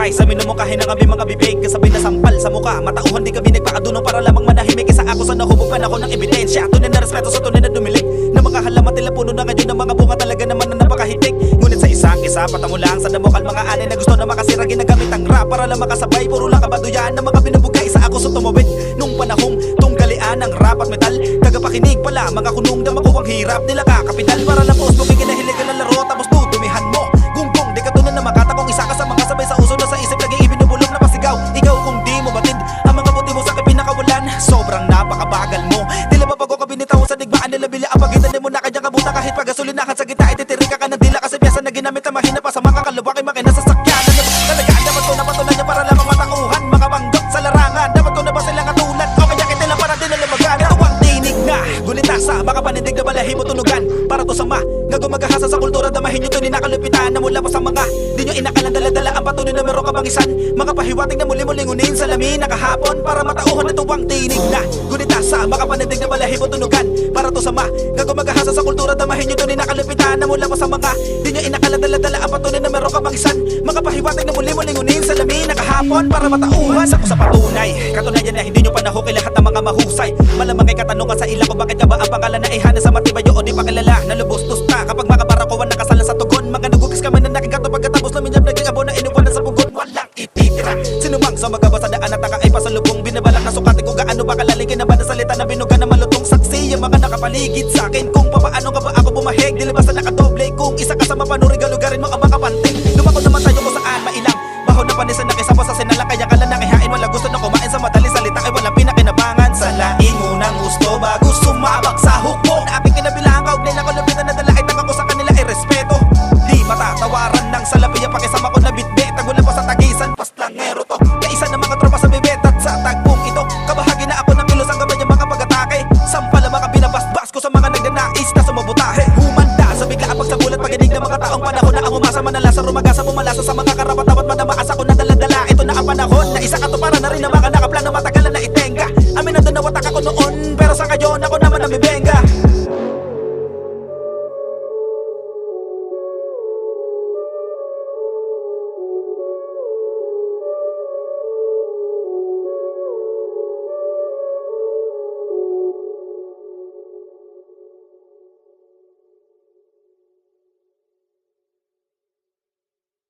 patunay sa minumukahin ng aming mga bibig, kasabay na sampal sa muka. Matauhan di kami nagpakadunong para lamang manahimik. Isa ako sa nahubog panahon ng ebidensya, tunay na respeto sa tunay na dumilig. Na mga halaman tila puno na ngayon ng mga bunga, talaga naman na napakahitik. Ngunit sa isang isa, patamo lang sa damokal mga anay na gusto na makasira, ginagamit ang rap para lang makasabay. Puro lang kabaduyan na mga binubugay. Isa ako sa tumawid nung panahong tunggalian ng rap at metal. Tagapakinig pala, mga kunong na makuwang hirap nila kakapital. Para lang post mo kinahiligan ng laro, tapos dudumihan mo gunggong, di ka tunay na makata kung isa ka sa mga sabay sa uso na sa isip laging ibinubulong na pasigaw. Ikaw kung di mo batid ang mga buti mo sa pinakawalan, sobrang napakabagal mo. Tila ba bago ka binitaw sa digmaan nila bila ang pagitan mo na kanyang kabuta. Kahit pagasolinahan sa gita ititirika ka ng dila, kasi biyasa na ginamit na mahina pa sa mga kalawak ay makina sa sakyanan. Talagaan dapat ko na patulan niya para lamang matauhan mga banggok sa larangan. Dapat ko na ba silang katulad o kaya kitila para din na lumagan. Ito ang tinig na gunita sa mga panindig na balahin mo tunugan. Para to sama nga gumagahasa sa kultura, damahin nyo tunay na kalupitan na mula pa sa mga di nyo inakalang dala-dala ang patunay na meron kabangisan. Mga pahiwatig na muli-mulingunin sa lamin na kahapon para matauhan. Ito ang tinig na gunita sa mga panindig na balahin mo tunugan. Para to sama nga gumagahasa sa kultura, damahin nyo tunay na kalupitan na mula pa sa mga di nyo inakalang dala-dala ang patunay na meron kabangisan. Mga pahiwatig na muli-mulingunin sa lamin na kahapon para matauhan. Sa patunay, katunayan na hindi nyo panahukay lahat ng mga mahusay. Malamang ay katanungan sa ila ko bakit ka ba ang pangalan na ihana sa matibay o di pa kilala. Nalubos-tos ta kapag makabarakuan nakasala sa tugon. Mga nagugis kami na nakikato pagkatapos namin yung naging abo na iniwanan sa pugon. Walang ititira sinumang sa magaba sa daan at taka ay pasalubong. Binabalak na sukatin kung gaano ba kalaligin na ba na salita na binuga na malutong saksi. Yung mga nakapaligid sa akin kung papaano ka ba ako bumahig. Dilabas na nakadoble kung isa ka sa mapanuri, galugarin mo ang mga panting. Lumakot naman tayo kung saan mailang baho na panisan na kisapa sa sinala. Kaya ka lang nakihain, wala gusto na kumain sa madaling salita ay walang pinakinabangan. Sa laing unang gusto bago sumabak sa hukbo na aking kinabilang kaugnay na kalupitan na dala ay tanga ko sa kanila ay respeto. Di matatawaran ng salapi ang pakisama ko na bitbit. Tagulan pa sa tagisan, paslangero to. Kaisa ng mga tropa sa bibet at sa tagpong ito. Kabahagi na ako ng kilos ang gabay yung mga pag-atake. Sampal ang mga binabasbas ko sa mga nagnanais na sumabutahe. Humanda sa bigla ang pagsabulat paginig ng mga taong panahon na ang umasa manalasa rumagasa pumalasa sa mga karapat-dapat madamaas ako na dala-dala. Ito na ang panahon na isa katuparan na rin ang mga nakaplano matagalan na itenga. Amin na doon na watak ako noon, pero sa ngayon ako na